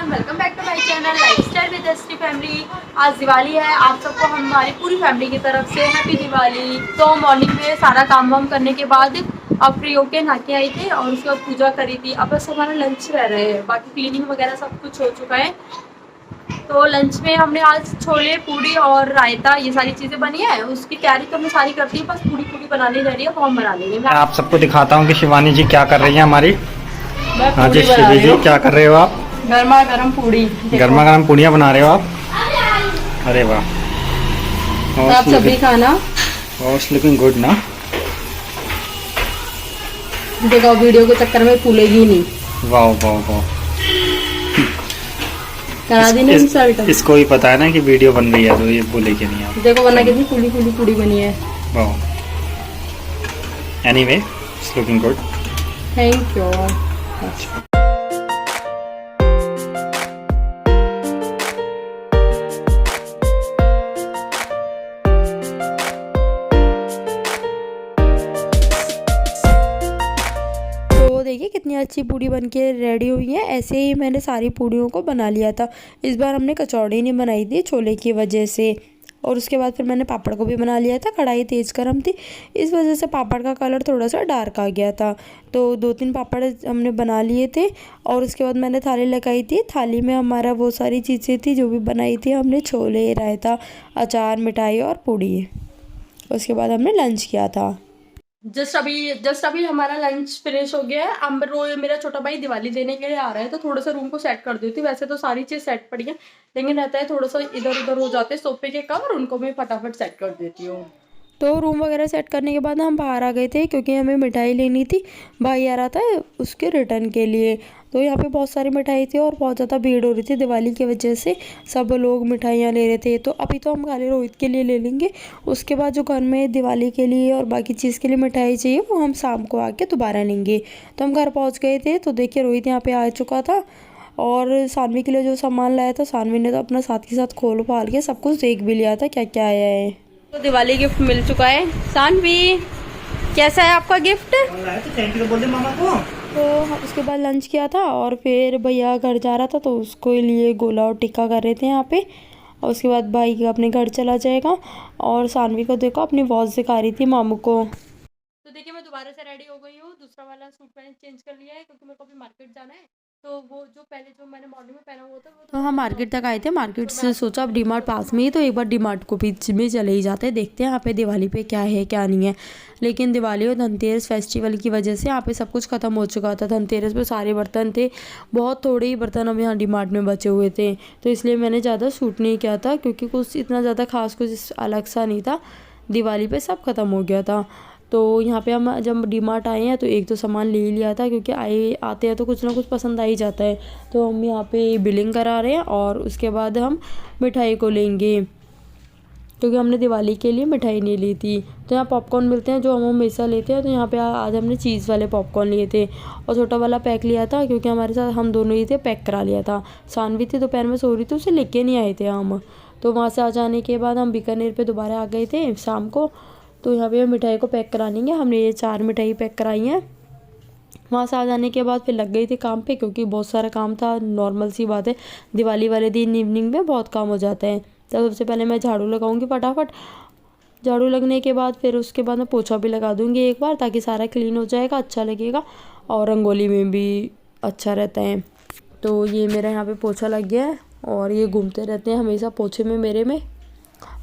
Everyone, welcome back to my channel lifestyle with ST family. आज दिवाली है, आप सबको हमारी पूरी फैमिली की तरफ से हैप्पी दिवाली। तो मॉर्निंग में सारा काम वाम करने के बाद अब फ्री होके नहा के आई थी और उसके बाद पूजा करी थी। अब बस हमारा लंच रह रहे हैं, बाकी क्लीनिंग वगैरह सब कुछ हो चुका है। तो लंच में हमने आज छोले, पूड़ी और रायता ये सारी चीज़ें बनी है। उसकी तैयारी तो मैं सारी करती हूँ, बस पूड़ी पूड़ी बनाने जा रही है, वो हम बना लेंगे। मैं आप सबको दिखाता हूँ कि शिवानी जी क्या कर रही है हमारी। हाँ जी, बना शिवी रही जी हूँ क्या कर रहे हो आप? गर्मा गर्म पूड़ी, गर्मा गर्म पूड़ियाँ बना रहे हो आप? अरे वाह, तो आप सभी खाना। लुकिंग गुड ना। देखो वीडियो के चक्कर में फूलेगी नहीं। वाह वाह वाह, करा देना इंसल्ट। इसको ही पता है ना कि वीडियो बन रही है, तो ये भूलेगी नहीं आप। देखो वरना कितनी फूली फूली पूड़ी बनी है। वाह, anyway it's looking good. Thank you. देखिए कितनी अच्छी पूड़ी बन के रेडी हुई है। ऐसे ही मैंने सारी पूड़ियों को बना लिया था। इस बार हमने कचौड़ी नहीं बनाई थी छोले की वजह से। और उसके बाद फिर मैंने पापड़ को भी बना लिया था। कढ़ाई तेज़ गर्म थी, इस वजह से पापड़ का कलर थोड़ा सा डार्क आ गया था। तो 2-3 पापड़ हमने बना लिए थे और उसके बाद मैंने थाली लगाई थी। थाली में हमारा वो सारी चीज़ें थी जो भी बनाई थी हमने, छोले, रायता, अचार, मिठाई और पूड़ी। उसके बाद हमने लंच किया था। जस्ट अभी हमारा लंच फिनिश हो गया है। अब मेरा छोटा भाई दिवाली देने के लिए आ रहा है, तो थोड़ा सा रूम को सेट कर देती हूँ। वैसे तो सारी चीज़ सेट पड़ी है, लेकिन रहता है थोड़ा सा इधर उधर हो जाते हैं सोफे के कवर, उनको मैं फटाफट सेट कर देती हूँ। तो रूम वगैरह सेट करने के बाद हम बाहर आ गए थे, क्योंकि हमें मिठाई लेनी थी। भाई आ रहा था उसके रिटर्न के लिए। तो यहाँ पे बहुत सारी मिठाई थी और बहुत ज़्यादा भीड़ हो रही थी दिवाली की वजह से। सब लोग मिठाइयाँ ले रहे थे। तो अभी तो हम खाली रोहित के लिए ले लेंगे। उसके बाद जो घर में दिवाली के लिए और बाकी चीज़ के लिए मिठाई चाहिए वो हम शाम को आके दोबारा लेंगे। तो हम घर पहुँच गए थे। तो देखिए रोहित यहाँ पे आ चुका था और सानवी के लिए जो सामान लाया था सानवी ने तो अपना साथ के साथ खोल फाल के सब कुछ देख भी लिया था क्या क्या आया है। तो दिवाली गिफ्ट मिल चुका है। सानवी कैसा है आपका गिफ्ट? थैंक यू बोल दे मामा को। तो उसके बाद लंच किया था और फिर भैया घर जा रहा था, तो उसको लिए गोला और टिक्का कर रहे थे यहाँ पे। और उसके बाद भाई अपने घर चला जाएगा और सानवी को देखो अपनी वॉच दिखा रही थी मामू को। तो देखिए मैं दोबारा से रेडी हो गई हूँ। दूसरा वाला सूट मैंने चेंज कर लिया है, क्योंकि मेरे को अभी मार्केट जाना है। तो वो जो पहले जो मैंने मॉर्निंग में पहना हुआ था वो तो हम मार्केट तक आए थे। मार्केट से सोचा अब डीमार्ट पास में ही, तो एक बार डीमार्ट को बीच में चले ही जाते हैं, देखते हैं यहाँ पे दिवाली पे क्या है क्या नहीं है। लेकिन दिवाली और धनतेरस फेस्टिवल की वजह से यहाँ पे सब कुछ ख़त्म हो चुका था। धनतेरस पे सारे बर्तन थे, बहुत थोड़े ही बर्तन अब यहाँ डीमार्ट में बचे हुए थे। तो इसलिए मैंने ज़्यादा शूट नहीं किया था, क्योंकि कुछ इतना ज़्यादा खास कुछ अलग सा नहीं था। दिवाली पे सब ख़त्म हो गया था। तो यहाँ पे हम जब डीमार्ट आए हैं तो एक तो सामान ले ही लिया था, क्योंकि आते हैं तो कुछ ना कुछ पसंद आ ही जाता है। तो हम यहाँ पे बिलिंग करा रहे हैं और उसके बाद हम मिठाई को लेंगे, क्योंकि हमने दिवाली के लिए मिठाई नहीं ली थी। तो यहाँ पॉपकॉर्न मिलते हैं जो हम हमेशा लेते हैं। तो यहाँ पे आज हमने चीज़ वाले पॉपकॉर्न लिए थे और छोटा वाला पैक लिया था, क्योंकि हमारे साथ हम दोनों ही थे, पैक करा लिया था। सानवी थी दोपहर में सो रही थी, उसे लेके नहीं आए थे हम। तो वहाँ से आ जाने के बाद हम बीकानेर पर दोबारा आ गए थे शाम को। तो यहाँ पे मिठाई को पैक करानी है, हमने ये 4 मिठाई पैक कराई हैं। वहाँ से आ जाने के बाद फिर लग गई थी काम पे, क्योंकि बहुत सारा काम था। नॉर्मल सी बात है, दिवाली वाले दिन इवनिंग में बहुत काम हो जाता है। तो सबसे पहले मैं झाड़ू लगाऊंगी फटाफट। झाड़ू लगने के बाद फिर उसके बाद मैं पोछा भी लगा दूंगी एक बार, ताकि सारा क्लीन हो जाएगा, अच्छा लगेगा और रंगोली में भी अच्छा रहता है। तो ये मेरा यहाँ पे पोछा लग गया है और ये घूमते रहते हैं हमेशा पोछे में मेरे में।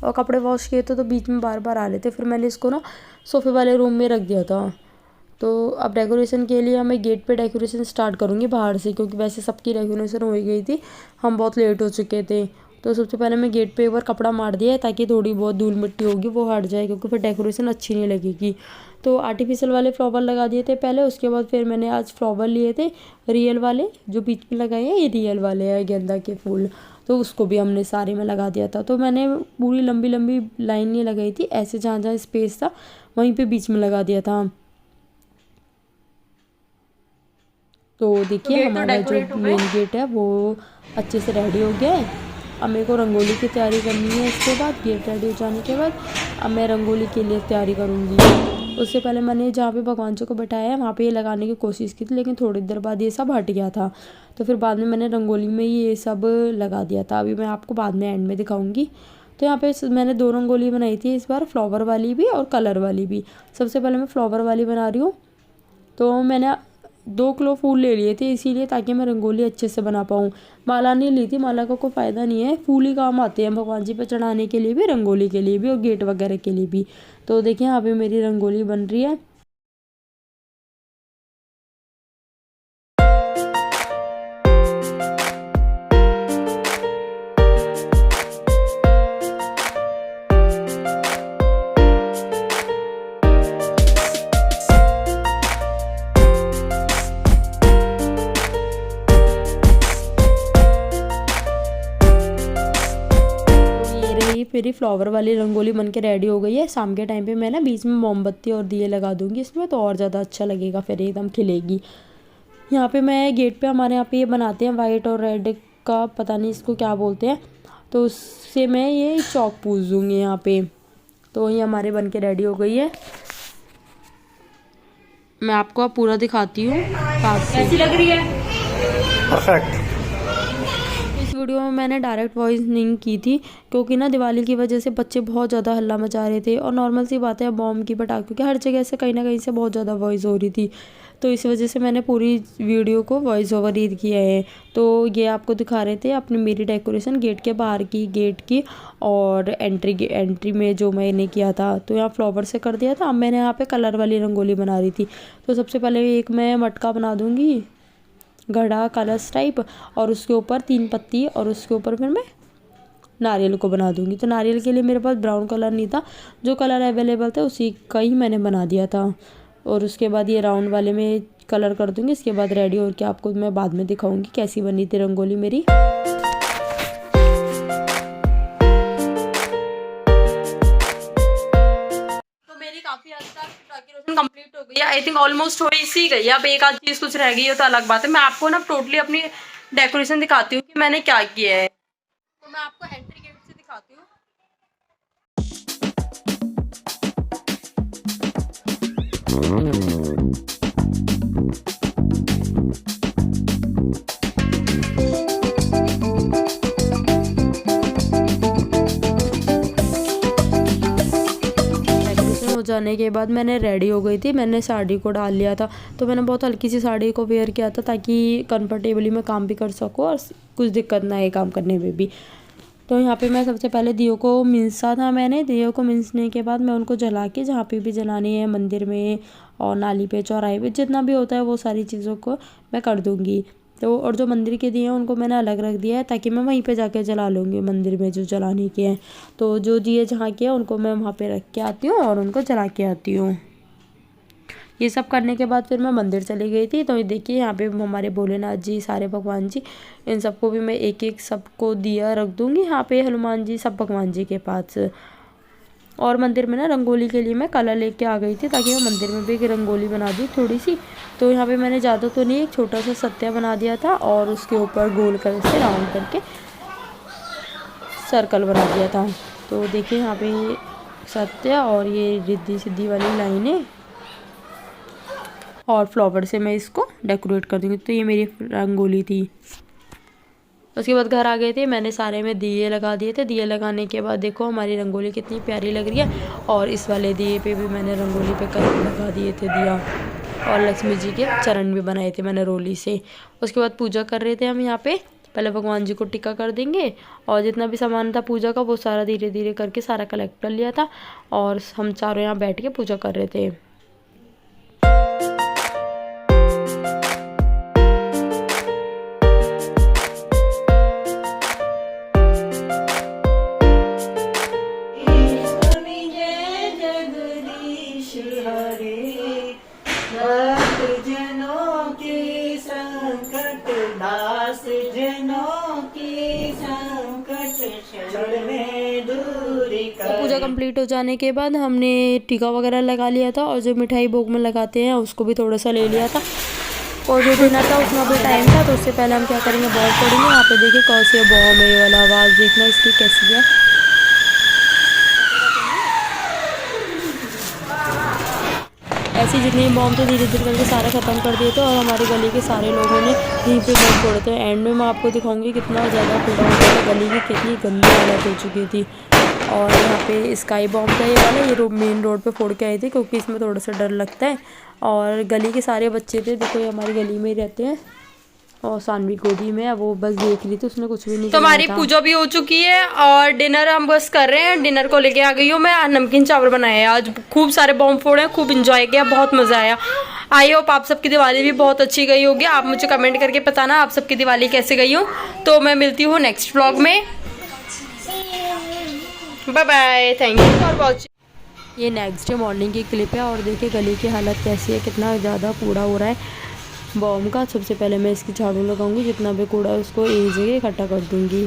और कपड़े वॉश किए तो बीच में बार बार आ रहे थे, फिर मैंने इसको ना सोफ़े वाले रूम में रख दिया था। तो अब डेकोरेशन के लिए मैं गेट पे डेकोरेशन स्टार्ट करूँगी बाहर से, क्योंकि वैसे सबकी डेकोरेशन हो गई थी, हम बहुत लेट हो चुके थे। तो सबसे पहले मैं गेट पे एक बार कपड़ा मार दिया है, ताकि थोड़ी बहुत धूल मिट्टी होगी वो हट जाए, क्योंकि फिर डेकोरेशन अच्छी नहीं लगेगी। तो आर्टिफिशियल वाले फ्लावर लगा दिए थे पहले, उसके बाद फिर मैंने आज फ्लावर लिए थे रियल वाले, जो बीच में लगाए हैं ये रियल वाले हैं गेंदा के फूल। तो उसको भी हमने सारे में लगा दिया था। तो मैंने पूरी लंबी लंबी लाइन नहीं लगाई थी, ऐसे जहाँ जहाँ स्पेस था वहीं पे बीच में लगा दिया था। तो देखिए हमारा जो मेन गेट है वो अच्छे से रेडी हो गया है। अब मेरे को रंगोली की तैयारी करनी है। इसके बाद गेट रेडी हो जाने के बाद अब मैं रंगोली के लिए तैयारी करूँगी। उससे पहले मैंने जहाँ पे भगवान जी को बैठाया है वहाँ पे ये लगाने की कोशिश की थी, लेकिन थोड़ी देर बाद ये सब हट गया था। तो फिर बाद में मैंने रंगोली में ये सब लगा दिया था। अभी मैं आपको बाद में एंड में दिखाऊंगी। तो यहाँ पे मैंने 2 रंगोली बनाई थी इस बार, फ्लावर वाली भी और कलर वाली भी। सबसे पहले मैं फ्लावर वाली बना रही हूँ। तो मैंने 2 किलो फूल ले लिए थे इसीलिए, ताकि मैं रंगोली अच्छे से बना पाऊँ। माला नहीं ली थी, माला का कोई फ़ायदा नहीं है, फूल ही काम आते हैं भगवान जी पे चढ़ाने के लिए भी, रंगोली के लिए भी और गेट वगैरह के लिए भी। तो देखिए यहाँ पे मेरी रंगोली बन रही है। मेरी फ्लावर वाली रंगोली बनके रेडी हो गई है। शाम के टाइम पे मैं ना बीच में मोमबत्ती और दिए लगा दूंगी इसमें, तो और ज़्यादा अच्छा लगेगा, फिर एकदम खिलेगी। यहाँ पे मैं गेट पे, हमारे यहाँ पे ये बनाते हैं वाइट और रेड का, पता नहीं इसको क्या बोलते हैं, तो उससे मैं ये चौक पूछ दूँगी यहाँ पे। तो ये हमारे बनके रेडी हो गई है। मैं आपको अब पूरा दिखाती हूँ कैसी लग रही है। परफेक्ट। इस वीडियो में मैंने डायरेक्ट वॉइस नहीं की थी, क्योंकि ना दिवाली की वजह से बच्चे बहुत ज़्यादा हल्ला मचा रहे थे, और नॉर्मल सी बात है बॉम्ब की, पटाखों की, हर जगह से कहीं ना कहीं से बहुत ज़्यादा वॉइस हो रही थी। तो इस वजह से मैंने पूरी वीडियो को वॉइस ओवर रीड किया है। तो ये आपको दिखा रहे थे अपनी मेरी डेकोरेशन गेट के बाहर की, गेट की, और एंट्री में जो मैंने किया था। तो यहाँ फ्लावर से कर दिया था। अब मैंने यहाँ पे कलर वाली रंगोली बना रही थी। तो सबसे पहले एक मैं मटका बना दूँगी, घड़ा कलश टाइप, और उसके ऊपर 3 पत्ती, और उसके ऊपर फिर मैं नारियल को बना दूंगी। तो नारियल के लिए मेरे पास ब्राउन कलर नहीं था, जो कलर अवेलेबल था उसी का ही मैंने बना दिया था। और उसके बाद ये राउंड वाले में कलर कर दूंगी। इसके बाद रेडी हो के आपको मैं बाद में दिखाऊंगी कैसी बनी थी रंगोली मेरी। काफी हद तक डेकोरेशन कंप्लीट हो गई है। आई थिंक ऑलमोस्ट हो ही गई है। अब एक आध चीज कुछ रह गई है तो अलग बात है। मैं आपको ना टोटली अपनी डेकोरेशन दिखाती हूँ कि मैंने क्या किया है। तो मैं आपको एंट्री गेट से दिखाती हूँ। जाने के बाद मैंने रेडी हो गई थी, मैंने साड़ी को डाल लिया था। तो मैंने बहुत हल्की सी साड़ी को वेयर किया था, ताकि कंफर्टेबली मैं काम भी कर सकूँ और कुछ दिक्कत ना आए काम करने में भी। तो यहाँ पे मैं सबसे पहले दियों को मिंसा था। मैंने दियों को मिंसने के बाद मैं उनको जला के, जहाँ पे भी जलानी है, मंदिर में और नाली पे, चौराहे पे, जितना भी होता है वो सारी चीज़ों को मैं कर दूँगी। तो और जो मंदिर के दिए हैं उनको मैंने अलग रख दिया है, ताकि मैं वहीं पे जाके जला लूँगी मंदिर में जो जलाने के हैं। तो जो दिए जहाँ के हैं उनको मैं वहाँ पे रख के आती हूँ और उनको जला के आती हूँ। ये सब करने के बाद फिर मैं मंदिर चली गई थी। तो ये देखिए यहाँ पे हमारे भोलेनाथ जी, सारे भगवान जी, इन सबको भी मैं एक एक सबको दिया रख दूँगी यहाँ पे, हनुमान जी, सब भगवान जी के पास। और मंदिर में ना रंगोली के लिए मैं कलर लेके आ गई थी, ताकि मैं मंदिर में भी एक रंगोली बना दूँ थोड़ी सी। तो यहाँ पे मैंने ज़्यादा तो नहीं, एक छोटा सा सत्या बना दिया था, और उसके ऊपर गोल करके राउंड करके सर्कल बना दिया था। तो देखिए यहाँ पे सत्या और ये रिद्धि सिद्धि वाली लाइनें, और फ्लावर से मैं इसको डेकोरेट कर दूँगी। तो ये मेरी रंगोली थी। उसके बाद घर आ गए थे, मैंने सारे में दिए लगा दिए थे। दिए लगाने के बाद देखो हमारी रंगोली कितनी प्यारी लग रही है। और इस वाले दिए पे भी मैंने रंगोली पे कलर लगा दिए थे दिया, और लक्ष्मी जी के चरण भी बनाए थे मैंने रोली से। उसके बाद पूजा कर रहे थे हम यहाँ पे। पहले भगवान जी को टिक्का कर देंगे, और जितना भी सामान था पूजा का वो सारा धीरे धीरे करके सारा कलेक्ट कर लिया था, और हम चारों यहाँ बैठ के पूजा कर रहे थे। पूजा कंप्लीट हो जाने के बाद हमने टीका वगैरह लगा लिया था, और जो मिठाई भोग में लगाते हैं उसको भी थोड़ा सा ले लिया था। और जो डिनर था उसमें भी टाइम था, तो उससे पहले हम क्या करेंगे, बॉल पड़ेंगे। यहाँ पे देखिए कैसे है बॉल, मेरे वाला आवाज़ देखना इसकी कैसी है। ऐसे जितने बॉम्ब थे धीरे धीरे करके सारे ख़त्म कर दिए थे और हमारे गली के सारे लोगों ने यहीं पे बॉम्ब फोड़े थे। एंड में मैं आपको दिखाऊंगी कितना ज़्यादा फोड़ा हुआ था, गली की कितनी गंदी हालत हो चुकी थी। और यहाँ पे स्काई बॉम्ब का ये वाला ये मेन रोड पे फोड़ के आए थे क्योंकि इसमें थोड़ा सा डर लगता है। और गली के सारे बच्चे थे, देखो ये हमारी गली में ही रहते हैं। और सानवी गोदी में, वो बस देख रही थी, उसने कुछ भी नहीं तो हमारी पूजा भी हो चुकी है और डिनर हम बस कर रहे हैं। डिनर को लेके आ गई हूँ मैं। नमकीन चावल बनाए हैं आज, खूब सारे बॉम्ब फोड़े, खूब इंजॉय किया, बहुत मजा आया। आई होप आप सबकी दिवाली भी बहुत अच्छी गई होगी। आप मुझे कमेंट करके बताना आप सबकी दिवाली कैसे गई हो। तो मैं मिलती हूँ नेक्स्ट व्लॉग में। Bye bye, thank you for watching. ये नेक्स्ट डे मॉर्निंग की क्लिप है और देखिए गली की हालत कैसी है, कितना ज़्यादा कूड़ा हो रहा है बॉम्ब का। सबसे पहले मैं इसकी झाड़ू लगाऊंगी, जितना भी कूड़ा है उसको एक जगह इकट्ठा कर दूंगी।